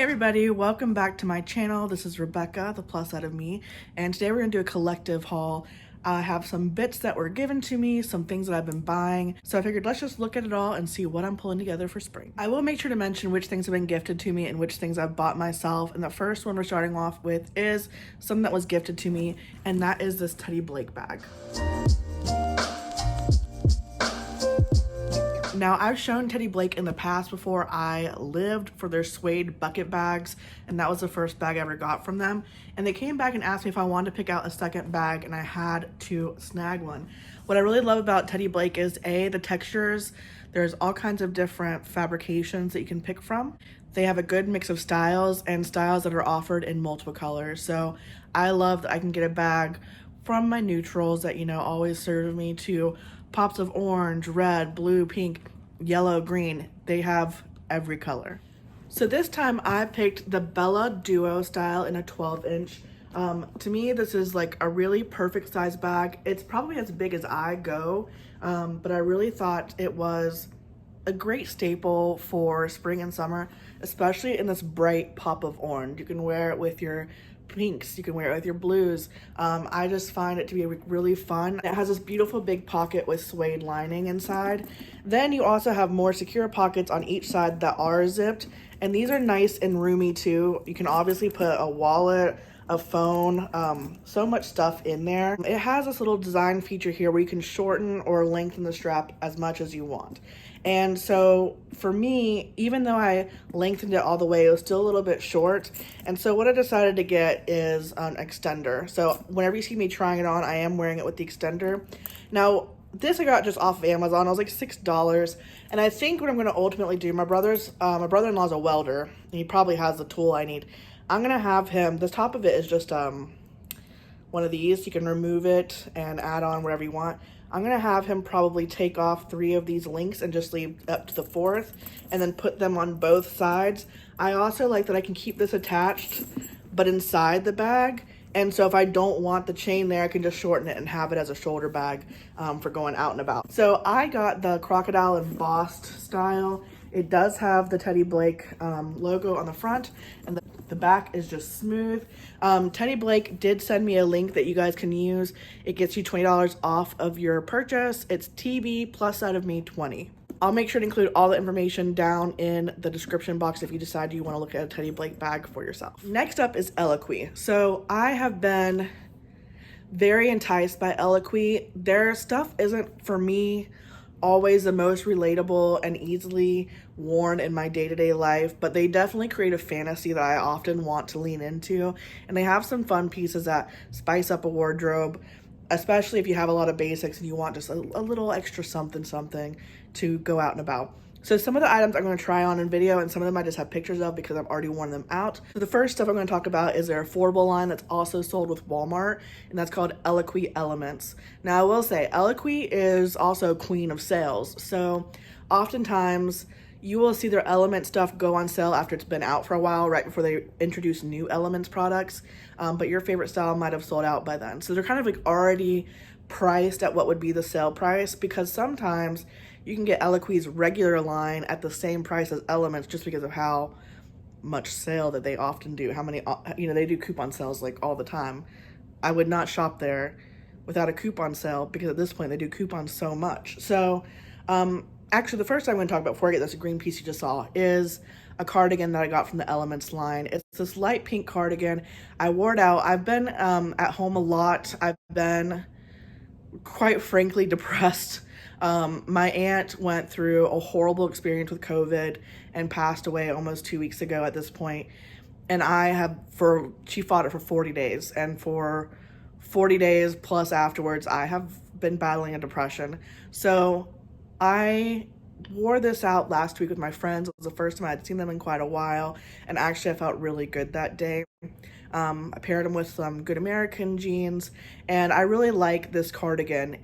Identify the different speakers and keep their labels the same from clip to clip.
Speaker 1: everybody, welcome back to my channel. This is Rebecca, the plus side of me, and today we're gonna do a collective haul. I have some bits that were given to me, some things that I've been buying, so I figured let's just look at it all and see what I'm pulling together for spring. I will make sure to mention which things have been gifted to me and which things I've bought myself, and the first one we're starting off with is something that was gifted to me, and that is this Teddy Blake bag. Now, I've shown Teddy Blake in the past before. I lived for their suede bucket bags, and that was the first bag I ever got from them. And they came back and asked me if I wanted to pick out a second bag, and I had to snag one. What I really love about Teddy Blake is A, the textures. There's all kinds of different fabrications that you can pick from. They have a good mix of styles and styles that are offered in multiple colors. So I love that I can get a bag from my neutrals that, you know, always serve me to pops of orange, red, blue, pink, yellow, green. They have every color. So this time I picked the Bella Duo style in a 12-inch. To me, this is like a really perfect size bag. It's probably as big as I go, but I really thought it was a great staple for spring and summer, especially in this bright pop of orange. You can wear it with your pinks, you can wear it with your blues. I just find it to be really fun. It has this beautiful big pocket with suede lining inside. Then you also have more secure pockets on each side that are zipped, and these are nice and roomy too. You can obviously put a wallet, a phone, so much stuff in there. It has this little design feature here where you can shorten or lengthen the strap as much as you want. And so for me, even though I lengthened it all the way, it was still a little bit short. And so what I decided to get is an extender. So whenever you see me trying it on, I am wearing it with the extender. Now, this I got just off of Amazon. It was like $6. And I think what I'm going to ultimately do, my brother-in-law is a welder, and he probably has the tool I need. I'm going to have him, the top of it is just one of these. You can remove it and add on whatever you want. I'm going to have him probably take off 3 of these links and just leave up to the 4th and then put them on both sides. I also like that I can keep this attached but inside the bag. And so if I don't want the chain there, I can just shorten it and have it as a shoulder bag for going out and about. So I got the crocodile embossed style. It does have the Teddy Blake logo on the front, and the back is just smooth. Teddy Blake did send me a link that you guys can use. It gets you $20 off of your purchase. It's TB plus side of me 20. I'll make sure to include all the information down in the description box if you decide you want to look at a Teddy Blake bag for yourself. Next up is Eloquii. So I have been very enticed by Eloquii. Their stuff isn't, for me, always the most relatable and easily worn in my day-to-day life, but they definitely create a fantasy that I often want to lean into, and they have some fun pieces that spice up a wardrobe, especially if you have a lot of basics and you want just a little extra something to go out and about. So some of the items I'm going to try on in video, and some of them I just have pictures of because I've already worn them out. So the first stuff I'm going to talk about is their affordable line that's also sold with Walmart, and that's called Eloquii Elements. Now I will say, Eloquii is also queen of sales. So oftentimes you will see their Element stuff go on sale after it's been out for a while, right before they introduce new Elements products. But your favorite style might have sold out by then. So they're kind of like already priced at what would be the sale price, because sometimes you can get Eloquii's regular line at the same price as Elements just because of how much sale that they often do. How many, you know, they do coupon sales like all the time. I would not shop there without a coupon sale, because at this point they do coupons so much. So actually the first thing I'm going to talk about before I get this green piece you just saw is a cardigan that I got from the Elements line. It's this light pink cardigan. I wore it out. I've been at home a lot. I've been quite frankly depressed. My aunt went through a horrible experience with COVID and passed away almost 2 weeks ago at this point. And she fought it for 40 days. And for 40 days plus afterwards, I have been battling a depression. So I wore this out last week with my friends. It was the first time I'd seen them in quite a while. And actually I felt really good that day. I paired them with some Good American jeans. And I really like this cardigan.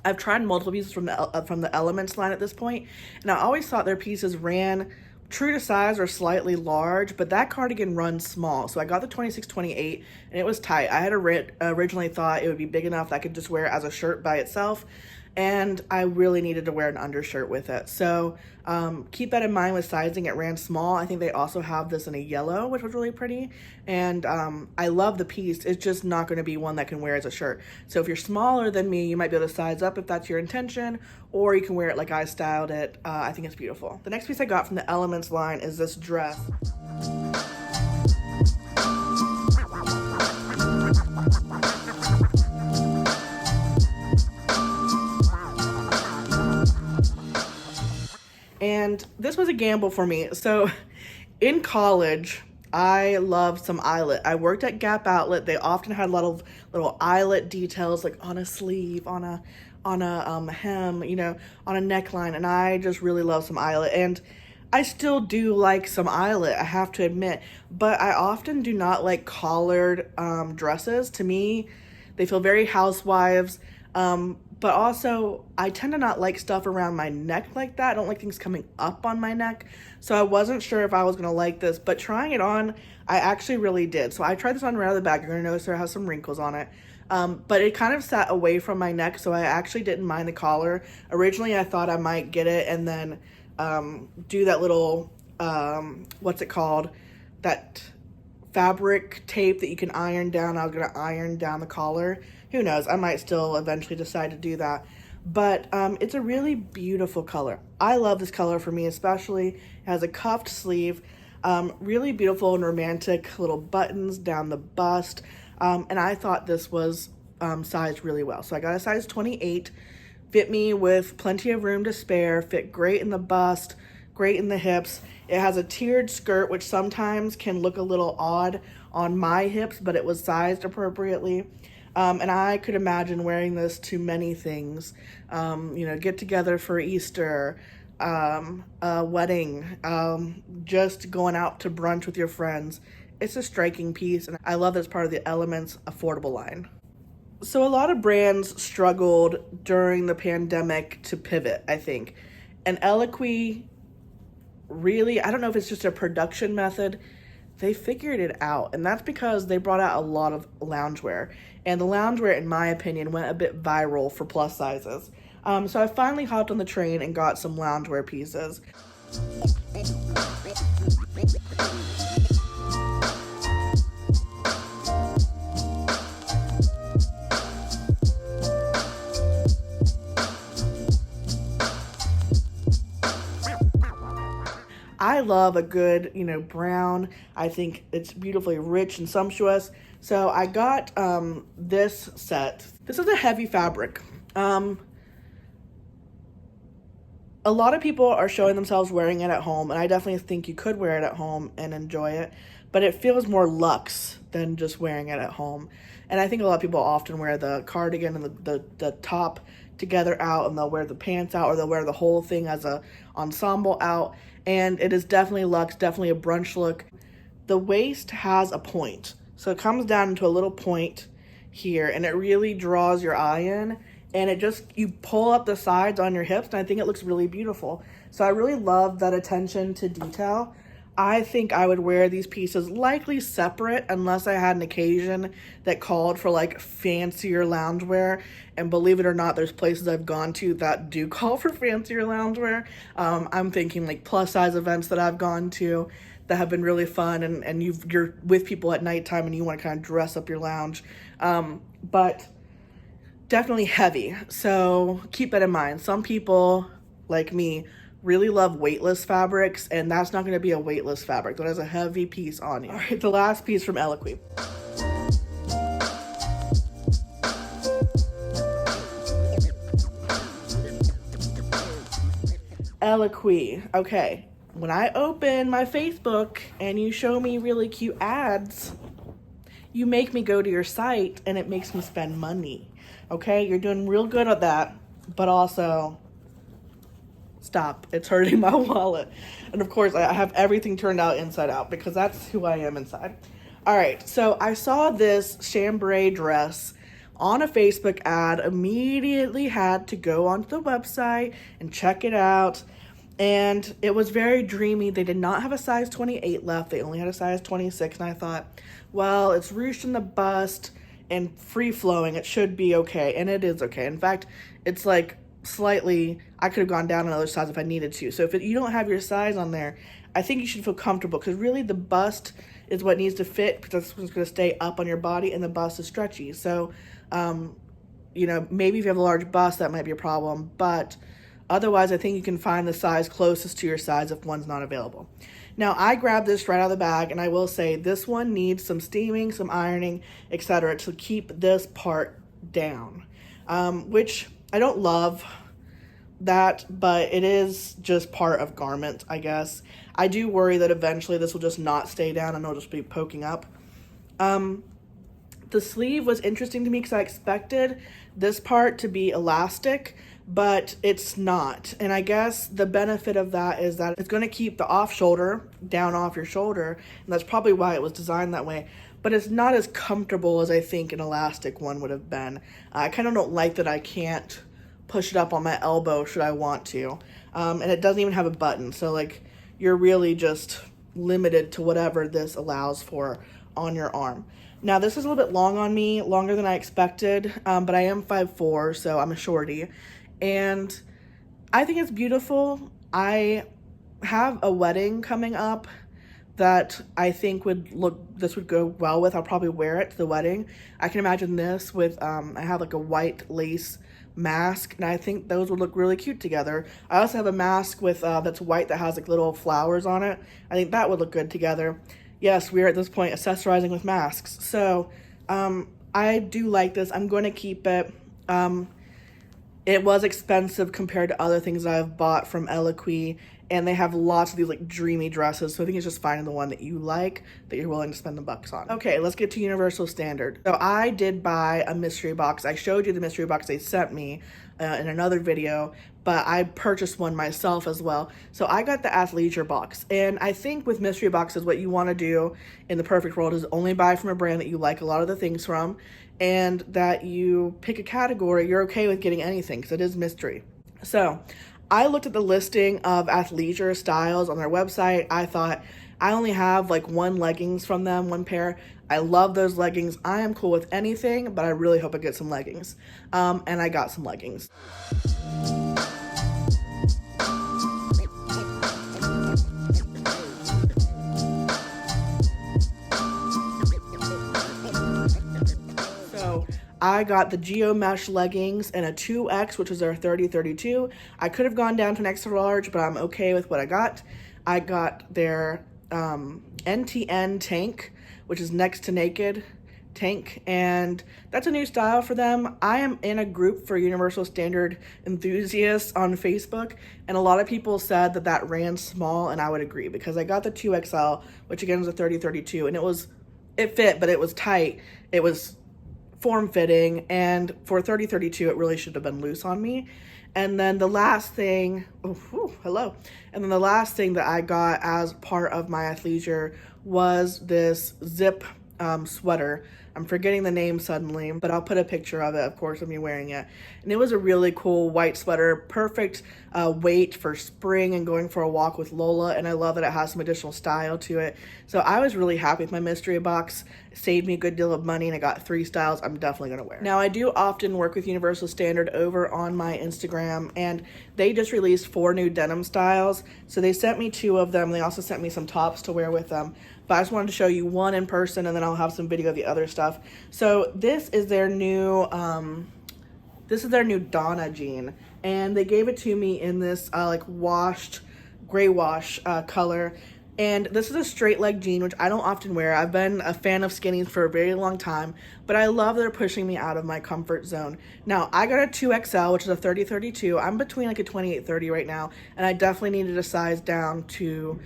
Speaker 1: I've tried multiple pieces from the Elements line at this point, and I always thought their pieces ran true to size or slightly large, but that cardigan runs small. So I got the 26-28, and it was tight. I had originally thought it would be big enough that I could just wear it as a shirt by itself. and I really needed to wear an undershirt with it. So keep that in mind with sizing. It ran small. I think they also have this in a yellow, which was really pretty. And I love the piece. It's just not going to be one that can wear as a shirt. So if you're smaller than me, you might be able to size up if that's your intention, or you can wear it like I styled it. I think it's beautiful. The next piece I got from the Elements line is this dress. And this was a gamble for me. So in college, I loved some Eyelet. I worked at Gap Outlet. They often had a lot of little Eyelet details, like on a sleeve, on a hem, you know, on a neckline. And I just really love some Eyelet. And I still do like some Eyelet, I have to admit. But I often do not like collared dresses. To me, they feel very housewives. But also, I tend to not like stuff around my neck like that. I don't like things coming up on my neck. So I wasn't sure if I was going to like this. But trying it on, I actually really did. So I tried this on around the back. You're going to notice there has some wrinkles on it. But it kind of sat away from my neck. So I actually didn't mind the collar. Originally, I thought I might get it and then do that little, what's it called? That fabric tape that you can iron down. I was going to iron down the collar. Who knows? I might still eventually decide to do that. But it's a really beautiful color. I love this color for me, especially. It has a cuffed sleeve, really beautiful and romantic little buttons down the bust. And I thought this was sized really well. So I got a size 28, fit me with plenty of room to spare, fit great in the bust, great in the hips. It has a tiered skirt, which sometimes can look a little odd on my hips, but it was sized appropriately. And I could imagine wearing this to many things, you know, get together for Easter, a wedding, just going out to brunch with your friends. It's a striking piece, and I love that it's part of the Elements affordable line. So a lot of brands struggled during the pandemic to pivot, I think. And Eloquii really, I don't know if it's just a production method, they figured it out. And that's because they brought out a lot of loungewear. And the loungewear, in my opinion, went a bit viral for plus sizes. So I finally hopped on the train and got some loungewear pieces. I love a good, you know, brown. I think it's beautifully rich and sumptuous. So I got this set. This is a heavy fabric. A lot of people are showing themselves wearing it at home, and I definitely think you could wear it at home and enjoy it, but it feels more luxe than just wearing it at home. And I think a lot of people often wear the cardigan and the top together out, and they'll wear the pants out, or they'll wear the whole thing as a ensemble out. And it is definitely luxe, definitely a brunch look. The waist has a point. So it comes down into a little point here, and it really draws your eye in. And it just, you pull up the sides on your hips, and I think it looks really beautiful. So I really love that attention to detail. I think I would wear these pieces likely separate unless I had an occasion that called for like fancier loungewear. And believe it or not, there's places I've gone to that do call for fancier loungewear. I'm thinking like plus size events that I've gone to that have been really fun, and you're with people at nighttime and you want to kind of dress up your lounge. But definitely heavy. So keep that in mind. Some people like me really love weightless fabrics, and that's not going to be a weightless fabric. That has a heavy piece on you. All right, the last piece from Eloquii. Eloquii. Okay, when I open my Facebook and you show me really cute ads, you make me go to your site, and it makes me spend money. Okay, you're doing real good at that, but also stop. It's hurting my wallet. And of course, I have everything turned out inside out because that's who I am inside. All right, so I saw this chambray dress on a Facebook ad, immediately had to go onto the website and check it out. And it was very dreamy. They did not have a size 28 left. They only had a size 26. And I thought, well, it's ruched in the bust and free flowing. It should be okay. And it is okay. In fact, it's like slightly, I could have gone down another size if I needed to. So if you don't have your size on there, I think you should feel comfortable, because really the bust is what needs to fit, because that's what's going to stay up on your body, and the bust is stretchy. So, you know, maybe if you have a large bust, that might be a problem, but otherwise I think you can find the size closest to your size if one's not available. Now, I grabbed this right out of the bag, and I will say this one needs some steaming, some ironing, etc. to keep this part down, which I don't love that, but it is just part of garment, I guess. I do worry that eventually this will just not stay down and it'll just be poking up. The sleeve was interesting to me because I expected this part to be elastic, but it's not. And I guess the benefit of that is that it's going to keep the off shoulder down off your shoulder, and that's probably why it was designed that way. But it's not as comfortable as I think an elastic one would have been. I kind of don't like that I can't push it up on my elbow should I want to. And it doesn't even have a button, so like you're really just limited to whatever this allows for on your arm. Now, this is a little bit long on me, longer than I expected, but I am 5'4", so I'm a shorty. And I think it's beautiful. I have a wedding coming up that I think this would go well with. I'll probably wear it to the wedding. I can imagine this with, I have like a white lace mask, and I think those would look really cute together. I also have a mask with, that's white that has like little flowers on it. I think that would look good together. Yes, we are at this point accessorizing with masks. So I do like this. I'm going to keep it. It was expensive compared to other things I've bought from Eloquii, and they have lots of these like dreamy dresses. So I think it's just finding the one that you like, that you're willing to spend the bucks on. Okay, let's get to Universal Standard. So I did buy a mystery box. I showed you the mystery box they sent me in another video, but I purchased one myself as well. So I got the athleisure box, and I think with mystery boxes, what you want to do in the perfect world is only buy from a brand that you like a lot of the things from, and that you pick a category you're okay with getting anything, because it is mystery. So I looked at the listing of athleisure styles on their website. I thought, I only have like one leggings from them, one pair. I love those leggings. I am cool with anything, but I really hope I get some leggings. And I got some leggings. I got the Geo Mesh leggings in a 2X, which was their 30-32. I could have gone down to an extra large, but I'm okay with what I got. I got their NTN tank, which is next to naked tank, and that's a new style for them. I am in a group for Universal Standard enthusiasts on Facebook, and a lot of people said that that ran small, and I would agree, because I got the 2XL, which again was a 30-32, and it fit, but it was tight. It was form-fitting, and for 30-32 it really should have been loose on me. And then the last thing, hello. And then the last thing that I got as part of my athleisure was this zip sweater. I'm forgetting the name suddenly, but I'll put a picture of it, of course, of me wearing it. And it was a really cool white sweater, perfect weight for spring and going for a walk with Lola. And I love that it has some additional style to it. So I was really happy with my mystery box. It saved me a good deal of money, and I got 3 styles I'm definitely gonna wear. Now, I do often work with Universal Standard over on my Instagram, and they just released 4 new denim styles. So they sent me 2 of them. They also sent me some tops to wear with them. But I just wanted to show you one in person, and then I'll have some video of the other stuff. So this is their new Donna jean, and they gave it to me in this like washed gray wash color. And this is a straight leg jean, which I don't often wear. I've been a fan of skinnies for a very long time, but I love they're pushing me out of my comfort zone. Now, I got a 2XL, which is a 30-32. I'm between like a 28-30 right now, and I definitely needed a size down to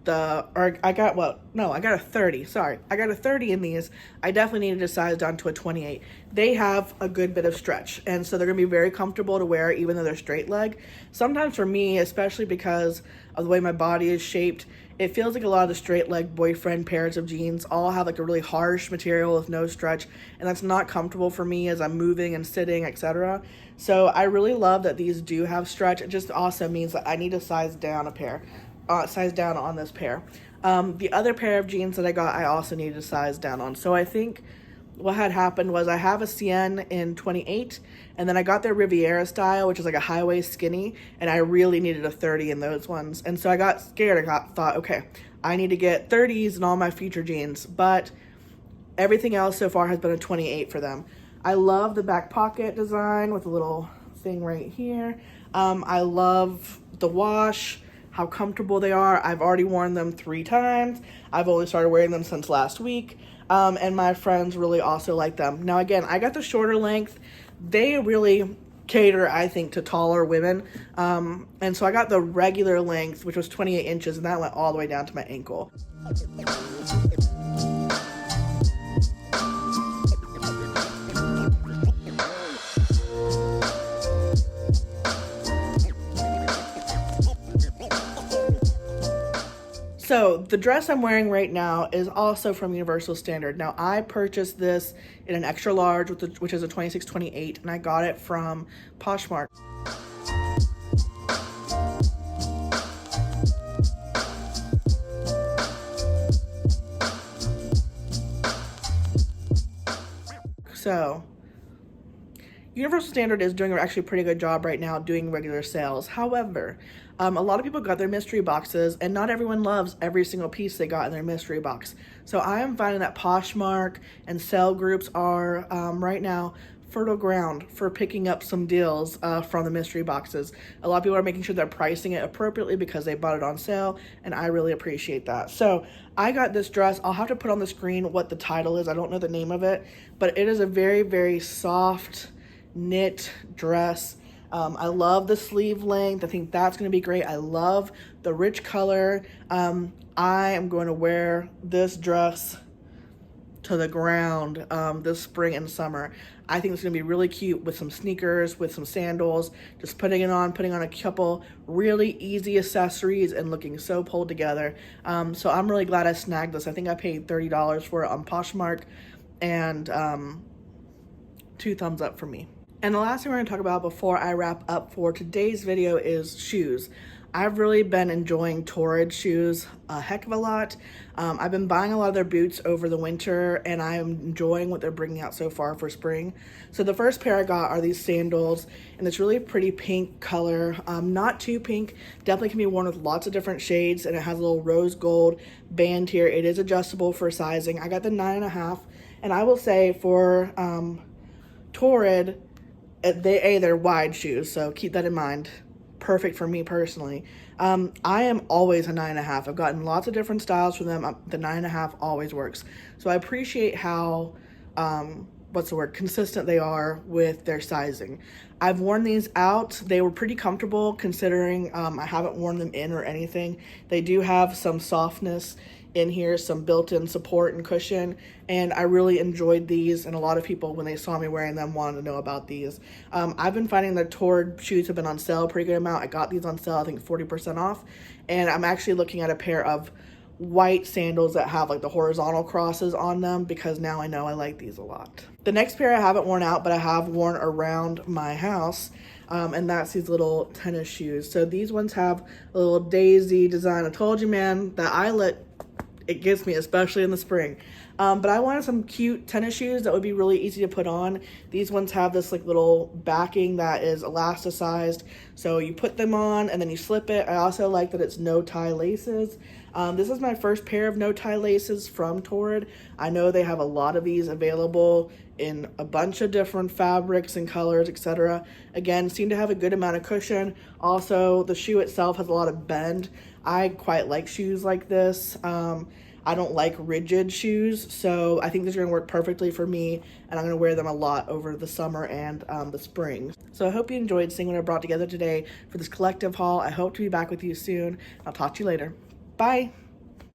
Speaker 1: I got a 30, sorry. I got a 30 in these. I definitely needed to size down to a 28. They have a good bit of stretch, and so they're gonna be very comfortable to wear even though they're straight leg. Sometimes for me, especially because of the way my body is shaped, it feels like a lot of the straight leg boyfriend pairs of jeans all have like a really harsh material with no stretch, and that's not comfortable for me as I'm moving and sitting, etc. So I really love that these do have stretch. It just also means that I need to size down on this pair. The other pair of jeans that I got, I also needed to size down on. So I think what had happened was I have a CN in 28, and then I got their Riviera style, which is like a high waist skinny, and I really needed a 30 in those ones. And so I got scared. Thought, okay, I need to get 30s in all my future jeans, but everything else so far has been a 28 for them. I love the back pocket design with a little thing right here. I love the wash, how comfortable they are. I've already worn them 3 times. I've only started wearing them since last week. And my friends really also like them. Now again, I got the shorter length. They really cater, I think, to taller women. And so I got the regular length, which was 28 inches, and that went all the way down to my ankle. So the dress I'm wearing right now is also from Universal Standard. Now I purchased this in an extra large, which is a 26-28, and I got it from Poshmark. So Universal Standard is doing actually a pretty good job right now doing regular sales. However, a lot of people got their mystery boxes, and not everyone loves every single piece they got in their mystery box. So I am finding that Poshmark and sale groups are right now fertile ground for picking up some deals from the mystery boxes. A lot of people are making sure they're pricing it appropriately because they bought it on sale, and I really appreciate that. So I got this dress. I'll have to put on the screen what the title is. I don't know the name of it, but it is a very, very soft knit dress. I love the sleeve length. I think that's going to be great. I love the rich color. I am going to wear this dress to the ground this spring and summer. I think it's going to be really cute with some sneakers, with some sandals, just putting it on, putting on a couple really easy accessories and looking so pulled together. So I'm really glad I snagged this. I think I paid $30 for it on Poshmark, and 2 thumbs up for me. And the last thing we're going to talk about before I wrap up for today's video is shoes. I've really been enjoying Torrid shoes a heck of a lot. I've been buying a lot of their boots over the winter, and I'm enjoying what they're bringing out so far for spring. So the first pair I got are these sandals in this really pretty pink color. Not too pink, definitely can be worn with lots of different shades, and it has a little rose gold band here. It is adjustable for sizing. I got the 9.5, and I will say for Torrid, they're wide shoes, so keep that in mind. Perfect for me personally. I am always a 9.5. I've gotten lots of different styles from them. The 9.5 always works. So I appreciate how, consistent they are with their sizing. I've worn these out. They were pretty comfortable considering I haven't worn them in or anything. They do have some softness in here, some built-in support and cushion, and I really enjoyed these, and a lot of people, when they saw me wearing them, wanted to know about these. I've been finding the Torrid shoes have been on sale a pretty good amount. I got these on sale, I think 40% off, and I'm actually looking at a pair of white sandals that have like the horizontal crosses on them because now I know I like these a lot. The next pair I haven't worn out, but I have worn around my house, and that's these little tennis shoes. So these ones have a little daisy design. I told you, man, that Eyelet, it gets me, especially in the spring. But I wanted some cute tennis shoes that would be really easy to put on. These ones have this like little backing that is elasticized, so you put them on and then you slip it. I also like that it's no tie laces. This is my first pair of no tie laces from Torrid. I know they have a lot of these available in a bunch of different fabrics and colors, etc. Again, seem to have a good amount of cushion. Also, the shoe itself has a lot of bend. I quite like shoes like this. I don't like rigid shoes, so I think these are going to work perfectly for me, and I'm going to wear them a lot over the summer and the spring. So I hope you enjoyed seeing what I brought together today for this collective haul. I hope to be back with you soon. I'll talk to you later. Bye!